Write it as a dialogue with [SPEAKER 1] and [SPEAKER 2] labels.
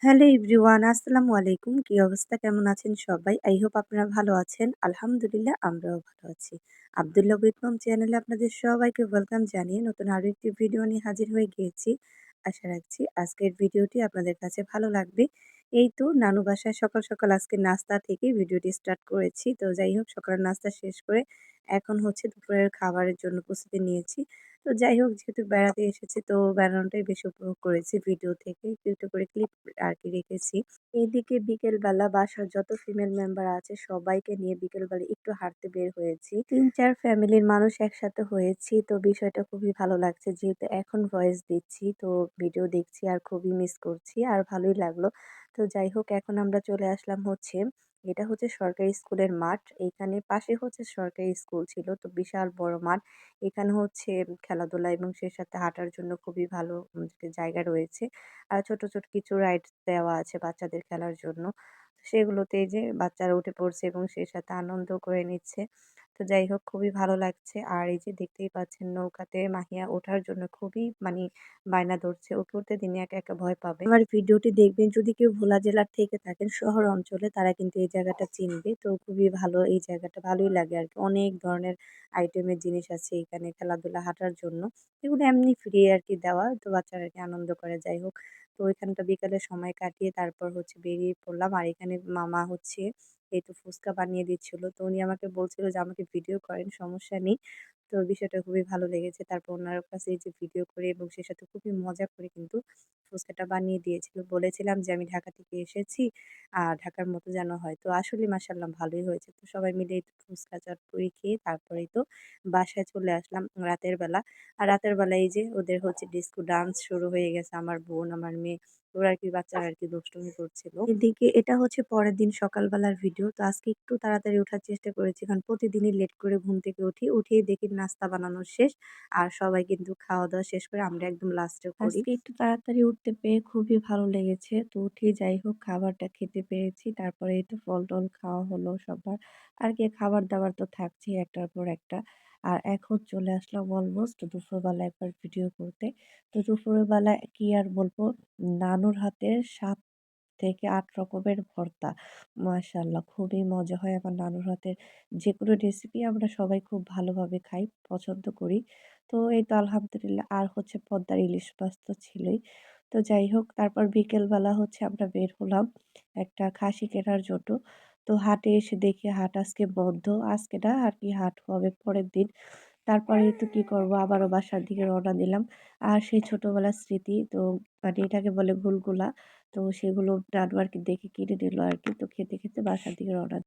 [SPEAKER 1] Hello everyone, আসসালামু আলাইকুম। কি অবস্থা? কেমন আছেন সবাই? আই হোপ আপনারা ভালো আছেন। আলহামদুলিল্লাহ আমরাও ভালো আছি। আব্দুল্লাহ বিথম চ্যানেলে আপনাদের সবাইকে ওয়েলকাম জানিয়ে নতুন আরো একটি ভিডিও নিয়ে হাজির হয়ে গিয়েছি। আশা রাখছি আজকের ভিডিওটি আপনাদের কাছে ভালো লাগবে। এই তো নানু বাসায় সকাল সকাল আজকে নাস্তা থেকে ভিডিওটি স্টার্ট করেছি। তো যাই হোক সকালের নাস্তা শেষ করে এখন হচ্ছে দুপুরের খাবারের জন্য প্রস্তুতি নিয়েছি। তো যাই হোক যেহেতু বেড়াতে এসেছি তো বেড়ানোটাই বেশি উপভোগ করেছি ভিডিও থেকে একটু একটু করে ক্লিপ আর কি রেখেছি। এদিকে বিকেলবেলা বাসার যত ফিমেল মেম্বার আছে সবাইকে নিয়ে বিকেলবেলা একটু হাঁটতে বের হয়েছি। ৩-৪ ফ্যামিলির মানুষ একসাথে হয়েছি। তো বিষয়টা খুবই ভালো লাগছে। যেহেতু এখন ভয়েস দিচ্ছি তো ভিডিও দেখছি আর খুবই মিস করছি আর ভালোই লাগলো। তো যাই হোক এখন আমরা চলে আসলাম হচ্ছে এটা হচ্ছে সরকারি স্কুলের মাঠ। এইখানে পাশে হচ্ছে সরকারি স্কুল ছিল। তো বিশাল বড় মাঠ। এখানে হচ্ছে খেলাধুলা এবং সেই সাথে হাঁটার জন্য খুবই ভালো জায়গা রয়েছে। আর ছোট, ছোট কিছু রাইডস দেওয়া আছে বাচ্চাদের খেলার জন্য। সেগুলোতে এই যে বাচ্চারা উঠে পড়ছে এবং সেই সাথে আনন্দ করে নিচ্ছে। তো যাই হোক খুবই ভালো লাগছে। আর এই যে দেখতেই পাচ্ছেন নৌকাতে মাহিয়া ওঠার জন্য খুবই বায়না ধরছে। ওকে উঠতে তিনি একা, একা ভয় পাবে। আমার ভিডিওটি দেখবেন যদি কেউ ভোলা জেলার থেকে থাকেন শহর অঞ্চলে তারা কিন্তু এই জায়গাটা চিনবে। তো খুবই ভালো এই জায়গাটা ভালোই লাগে আরকি। অনেক ধরনের আইটেমের জিনিস আছে এখানে খেলাধুলা হাঁটার জন্য। এগুলো এমনি ফ্রি আরকি দেওয়া। তো বাচ্চারা আরকি আনন্দ করে। যাই হোক তো ওইখানটা বিকালে সময় কাটিয়ে তারপর হচ্ছে বেরিয়ে পড়লাম। আর এখানে মামা হচ্ছে এই তো ফুচকা বানিয়ে দিচ্ছিল। তো উনি আমাকে বলছিল যে আমাকে ভিডিও করেন, সমস্যা নেই। তো বিষয়টা খুবই ভালো লেগেছে। তারপর উনার কাছে এই যে ভিডিও করে এবং সে সাথে খুবই মজা করে কিন্তু ফুচকাটা বানিয়ে দিয়েছিল। বলেছিলাম যে আমি ঢাকা থেকে এসেছি। ঢাকার মতো যেন হয়। তো আসলেই মাশাআল্লাহ ভালোই হয়েছে। তো সবাই মিলে এই তো ফুচকা চটপটি খেয়ে তারপরেই তো বাসায় চলে আসলাম রাতের বেলা। আর রাতের বেলা এই যে ওদের হচ্ছে ডিস্কো ডান্স শুরু হয়ে গেছে। আমার বোন, আমার মেয়ে ওরা আরকি বাচ্চারা আরকি দুষ্টুমি করছিল। এদিকে এটা হচ্ছে পরের দিন সকালবেলার ভিডিও। তো আজকে একটু তাড়াতাড়ি ওঠার চেষ্টা করেছি। কারণ প্রতিদিনই লেট করে ঘুম থেকে উঠি। উঠেই দেখি নাস্তা বানানো শেষ। আর সবাই কিন্তু খাওয়া-দাওয়া শেষ করে আমরা একদম লাস্টে করি। আজকে একটু তাড়াতাড়ি উঠতে পেরে খুবই ভালো লেগেছে। তো উঠেই যাই হোক খাবারটা খেতে পেরেছি। তারপরে এই তো ফল-টল খাওয়া হলো সবার। আর কি খাবার-দাবার তো থাকছেই একটার পর একটা। আর এখন চলে আসলাম অলমোস্ট দুপুরবেলা একবার ভিডিও করতে। তো দুপুরের বেলা কি আর বলবো, নানুর হাতের ৭ থেকে ৮ রকমের ভর্তা। মাশাআল্লাহ খুবই মজা হয় আমার নানুর হাতের যেকোনো রেসিপি আমরা সবাই খুব ভালোভাবে খাই, পছন্দ করি। তো এই তো আলহামদুলিল্লাহ আর হচ্ছে পদ্মার ইলিশ মাছ তো ছিলই। তো যাই হোক তারপর বিকেলবেলা হচ্ছে আমরা বের হলাম একটা খাসি কেনার জন্য। তো হাটে এসে দেখি হাট আজকে বন্ধ। আজকে না আরকি হাট হবে পরের দিন। তারপরে একটু কি করব আবারও বাসার দিকে রওনা দিলাম। আর সেই ছোটবেলার স্মৃতি তো মানে এটাকে বলে গুলগুলা। তো সেগুলো নানু আরকি দেখে কিনে নিল আরকি। তো খেতে, খেতে বাসার দিকে রওনা